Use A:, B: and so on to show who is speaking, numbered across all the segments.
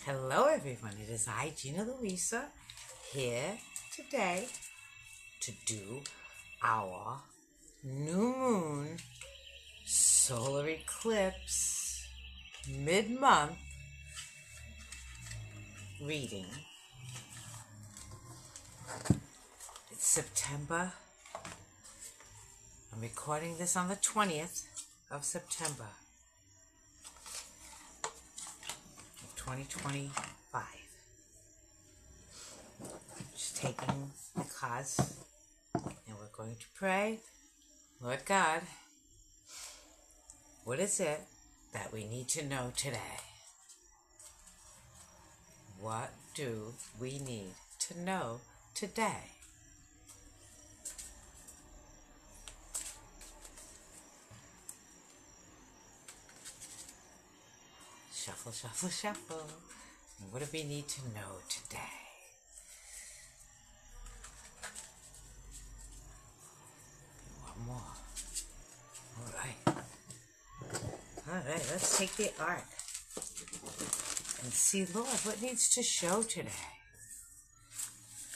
A: Hello everyone, it is I, Gina Louisa, here today to do our new moon solar eclipse mid-month reading. It's September. I'm recording this on the 20th of September. 2025. Just taking the cards and we're going to pray. Lord God, what is it that we need to know today? What do we need to know today? Shuffle, shuffle, shuffle. And what do we need to know today? One more. All right, let's take the arc and see, Lord, what needs to show today?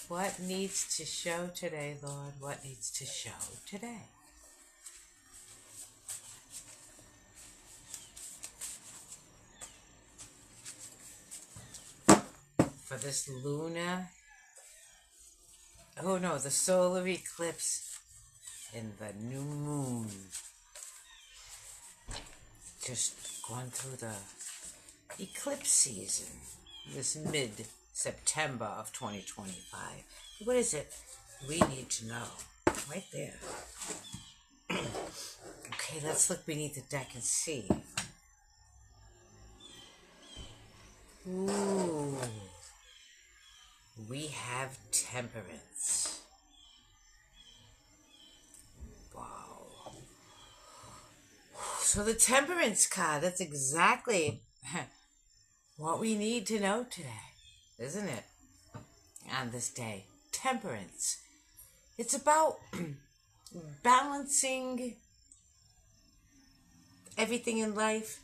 A: What needs to show today, Lord? What needs to show today? For this the solar eclipse in the new moon. Just going through the eclipse season, this mid-September of 2025. What is it we need to know? Right there. Okay, let's look beneath the deck and see. Ooh. We have temperance. Wow. So the temperance card, that's exactly what we need to know today, isn't it? On this day, temperance. It's about balancing everything in life,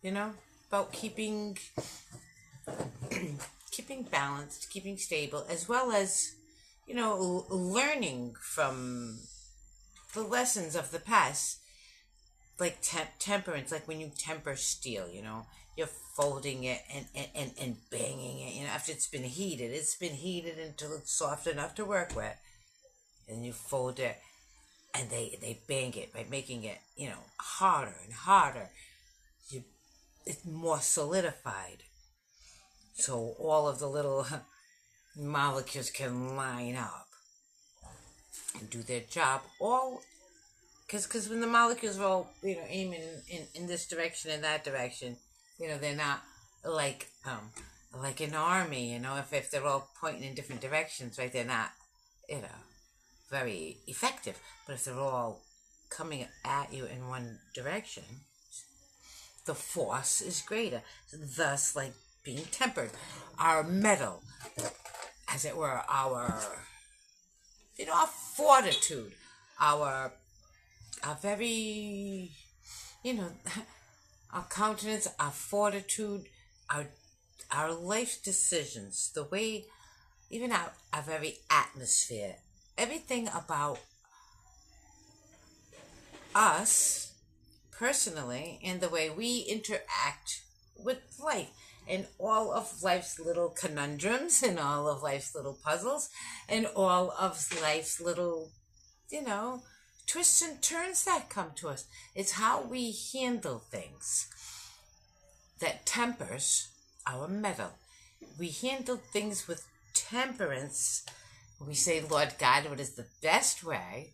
A: about keeping balanced, keeping stable, as well as, learning from the lessons of the past, like temperance, like when you temper steel, you're folding it and banging it, after it's been heated until it's soft enough to work with, and you fold it, and they bang it by making it, harder and harder. It's more solidified. So all of the little molecules can line up and do their job. All because when the molecules are all aiming in this direction and that direction, they're not like an army. If they're all pointing in different directions, right? They're not very effective. But if they're all coming at you in one direction, the force is greater. Thus, like being tempered, our metal, as it were, our fortitude, our very, our countenance, our fortitude, our life decisions, the way, even our very atmosphere, everything about us personally and the way we interact with life and all of life's little conundrums and all of life's little puzzles and all of life's little, twists and turns that come to us. It's how we handle things that tempers our metal. We handle things with temperance. We say, Lord God, what is the best way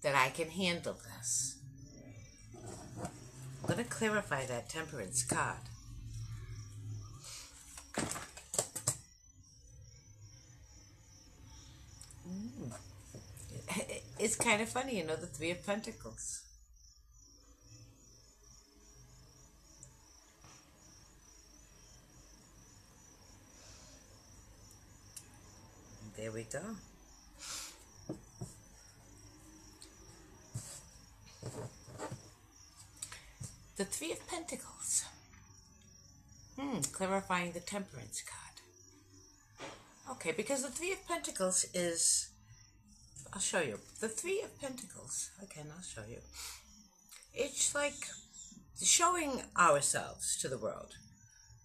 A: that I can handle this? I'm going to clarify that temperance card. It's kind of funny, the Three of Pentacles. There we go. The Three of Pentacles. Clarifying the Temperance card. Okay, because the Three of Pentacles is... I'll show you. The Three of Pentacles. Again, I'll show you. It's like showing ourselves to the world.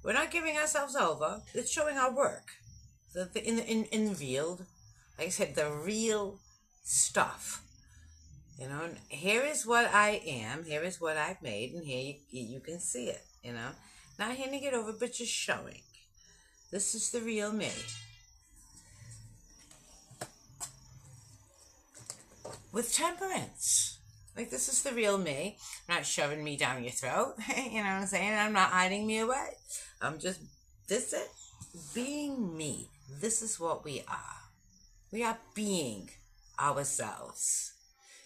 A: We're not giving ourselves over. It's showing our work. In real, like I said, the real stuff. You know, here is what I am. Here is what I've made. And here you can see it, you know. Not handing it over, but just showing. This is the real me. With temperance. Like, this is the real me. Not shoving me down your throat. You know what I'm saying? I'm not hiding me away. I'm just, this is being me. This is what we are. We are being ourselves.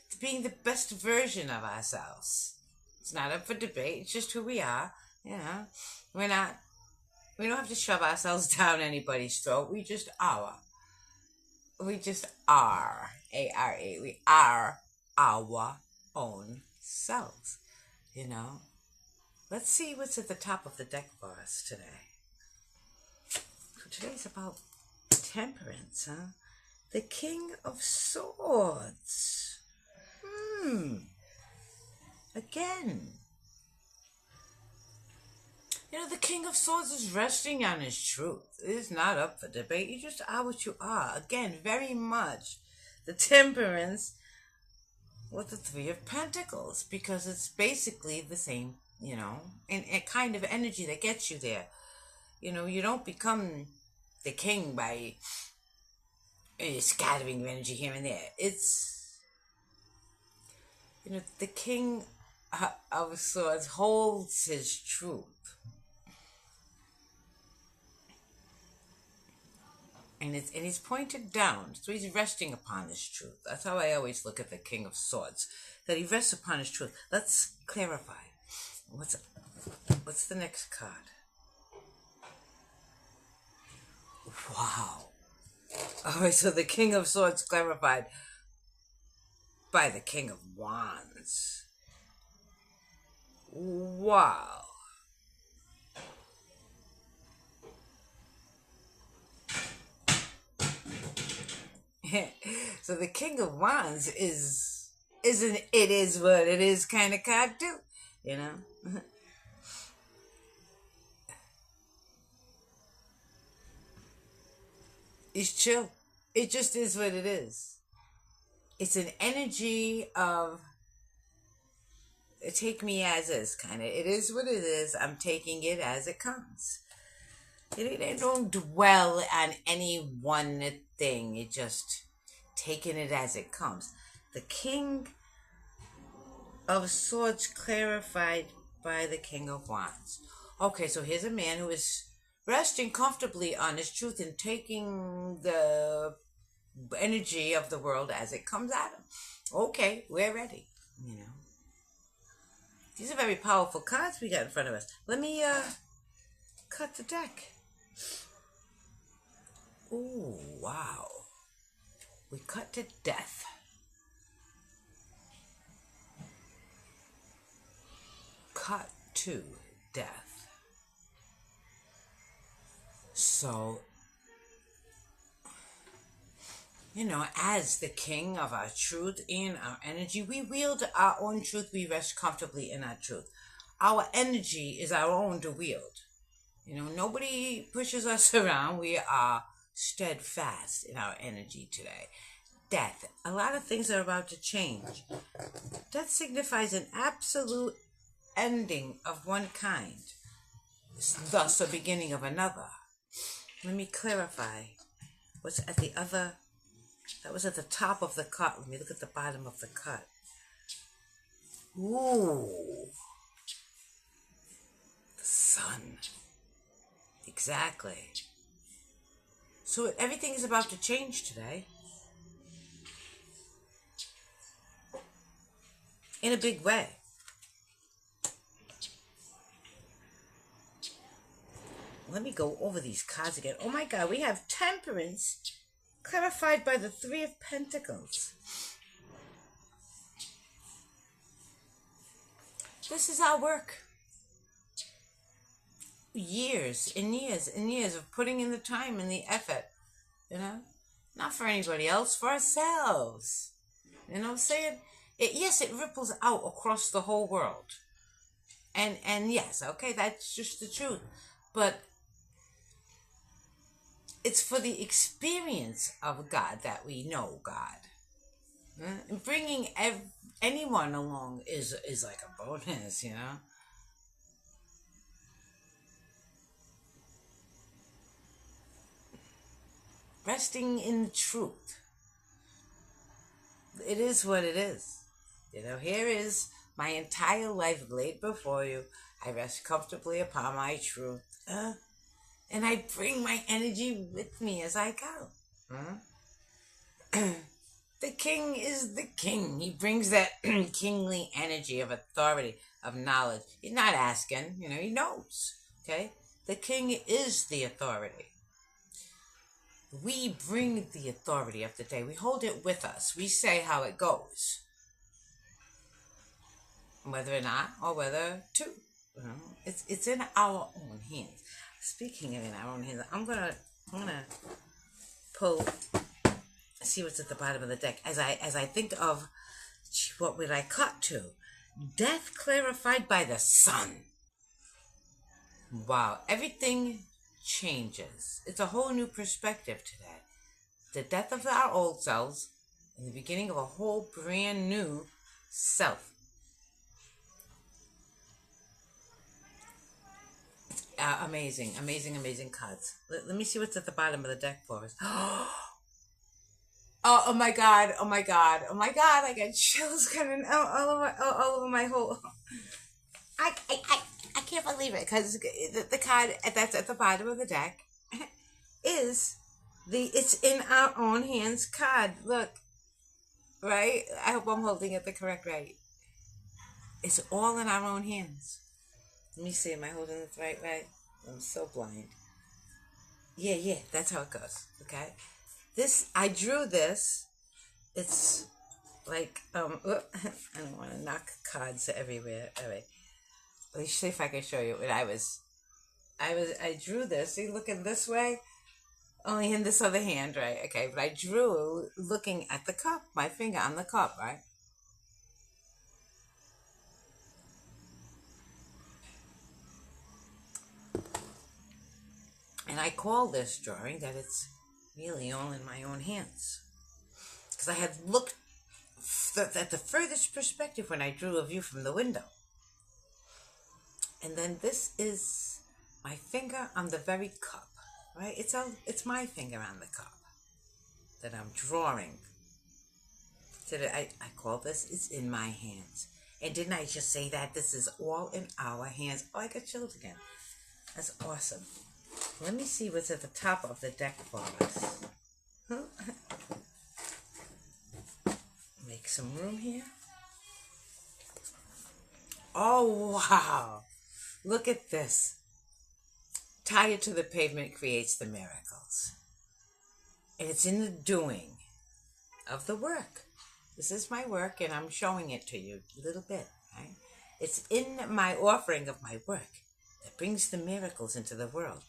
A: It's being the best version of ourselves. It's not up for debate. It's just who we are. You know, we don't have to shove ourselves down anybody's throat. We just are. We just are. A-R-A. We are our own selves. You know. Let's see what's at the top of the deck for us today. So today's about temperance, huh? The King of Swords. Again. You know, the King of Swords is resting on his truth. It is not up for debate. You just are what you are. Again, very much the temperance with the Three of Pentacles, because it's basically the same, you know, and a kind of energy that gets you there. You know, you don't become the king by scattering your energy here and there. It's, you know, the King of Swords holds his truth. And he's pointed down, so he's resting upon his truth. That's how I always look at the King of Swords, that he rests upon his truth. Let's clarify. What's the next card? Wow. Alright, so the King of Swords clarified by the King of Wands. Wow. So the King of Wands is an it is what it is kind of card too, you know. It's chill. It just is what it is. It's an energy of take me as is, kind of. It is what it is. I'm taking it as it comes. They don't dwell on any one thing. It just taking it as it comes. The King of Swords clarified by the King of Wands. Okay, so here's a man who is resting comfortably on his truth and taking the energy of the world as it comes at him. Okay, we're ready. You know, these are very powerful cards we got in front of us. Let me cut the deck. Ooh, wow. We cut to death. Cut to death. So, you know, as the king of our truth and our energy, we wield our own truth. We rest comfortably in our truth. Our energy is our own to wield. You know, nobody pushes us around. We are steadfast in our energy today. Death. A lot of things are about to change. Death signifies an absolute ending of one kind, thus a beginning of another. Let me clarify what's at the other. That was at the top of the cut. Let me look at the bottom of the cut. Ooh. The sun. Exactly. So everything is about to change today. In a big way. Let me go over these cards again. Oh my God, we have temperance clarified by the Three of Pentacles. This is our work. years and years and years of putting in the time and the effort, you know, not for anybody else, for ourselves. You know what I'm saying? Yes, it ripples out across the whole world. And yes, okay, that's just the truth. But it's for the experience of God that we know God. Bringing anyone along is like a bonus, you know. Resting in the truth. It is what it is. You know, here is my entire life laid before you. I rest comfortably upon my truth. And I bring my energy with me as I go. The king is the king. He brings that kingly energy of authority, of knowledge. He's not asking, you know, he knows. Okay? The king is the authority. We bring the authority of the day. We hold it with us. We say how it goes. Whether or not, or whether to. You know, it's in our own hands. Speaking of in our own hands, I'm gonna pull, see what's at the bottom of the deck as I think of what would I cut to. Death clarified by the sun. Wow, everything changes. It's a whole new perspective today. The death of our old selves and the beginning of a whole brand new self. Amazing, amazing, amazing cards. Let me see what's at the bottom of the deck for us. Oh my god, oh my god, oh my god, I got chills coming all over my whole... I can't believe it, because the card that's at the bottom of the deck is the It's in Our Own Hands card. Look, right? I hope I'm holding it the correct way. It's all in our own hands. Let me see, am I holding it the right way? I'm so blind. Yeah, that's how it goes, okay? I drew this. It's like, I don't want to knock cards everywhere. All right. Let me see if I can show you what I drew this. See, looking this way, only in this other hand, right? Okay, but I drew looking at the cup, my finger on the cup, right? And I call this drawing that it's really all in my own hands. Because I had looked at the furthest perspective when I drew a view from the window. And then this is my finger on the very cup, right? It's my finger on the cup that I'm drawing. So that I call this, it's in my hands. And didn't I just say that? This is all in our hands. Oh, I got chills again. That's awesome. Let me see what's at the top of the deck for us. Make some room here. Oh, wow. Look at this. Tie it to the pavement creates the miracles. And it's in the doing of the work. This is my work, and I'm showing it to you a little bit, right? It's in my offering of my work that brings the miracles into the world.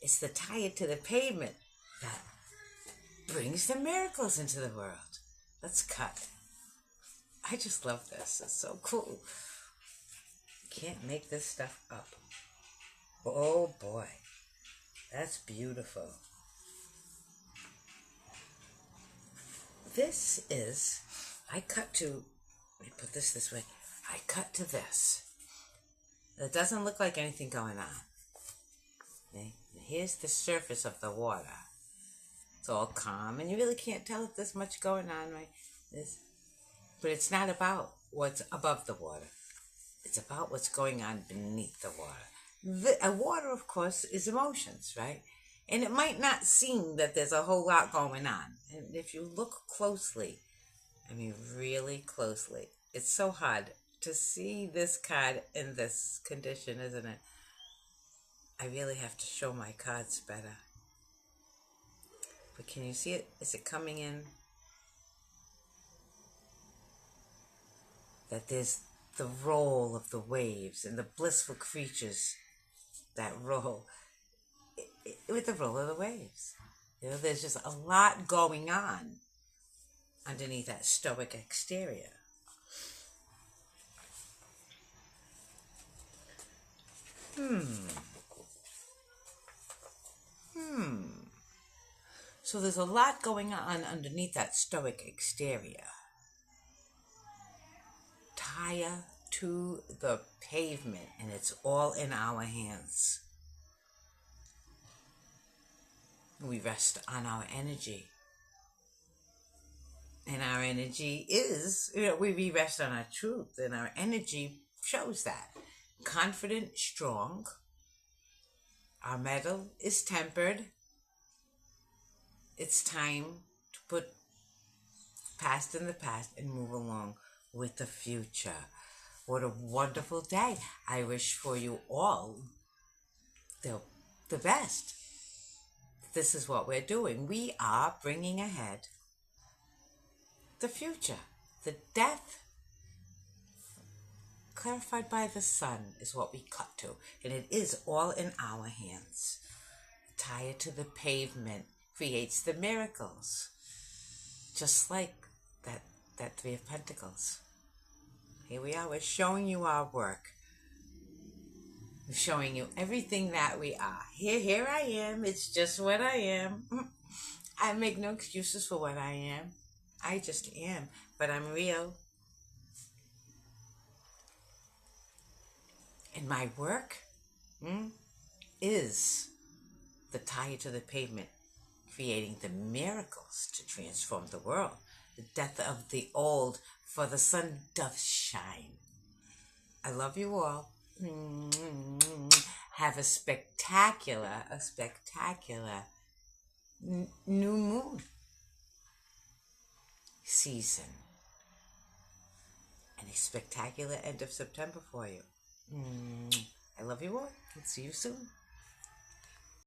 A: It's the tie it to the pavement that brings the miracles into the world. Let's cut. I just love this. It's so cool. Can't make this stuff up. Oh boy. That's beautiful. This is, I cut to, let me put this way. I cut to this. It doesn't look like anything going on. Okay? Here's the surface of the water. It's all calm, and you really can't tell if there's much going on, right? But it's not about what's above the water. It's about what's going on beneath the water. Water, of course, is emotions, right? And it might not seem that there's a whole lot going on. And if you look closely, I mean really closely, it's so hard to see this card in this condition, isn't it? I really have to show my cards better. But can you see it? Is it coming in? That there's the roll of the waves and the blissful creatures that roll with the roll of the waves. There's just a lot going on underneath that stoic exterior. So there's a lot going on underneath that stoic exterior. Tire to the pavement, and it's all in our hands. We rest on our energy. And our energy is, we rest on our truth, and our energy shows that. Confident, strong. Our metal is tempered. It's time to put past in the past and move along with the future. What a wonderful day. I wish for you all the best. This is what we're doing. We are bringing ahead the future. The death clarified by the sun is what we cut to. And it is all in our hands. Tie it to the pavement creates the miracles. Just like that Three of Pentacles. Here we are. We're showing you our work. We're showing you everything that we are. Here I am. It's just what I am. I make no excuses for what I am. I just am. But I'm real. And my work is the tie to the pavement, creating the miracles to transform the world. The death of the old, for the sun doth shine. I love you all. Have a spectacular new moon season. And a spectacular end of September for you. I love you all. And see you soon.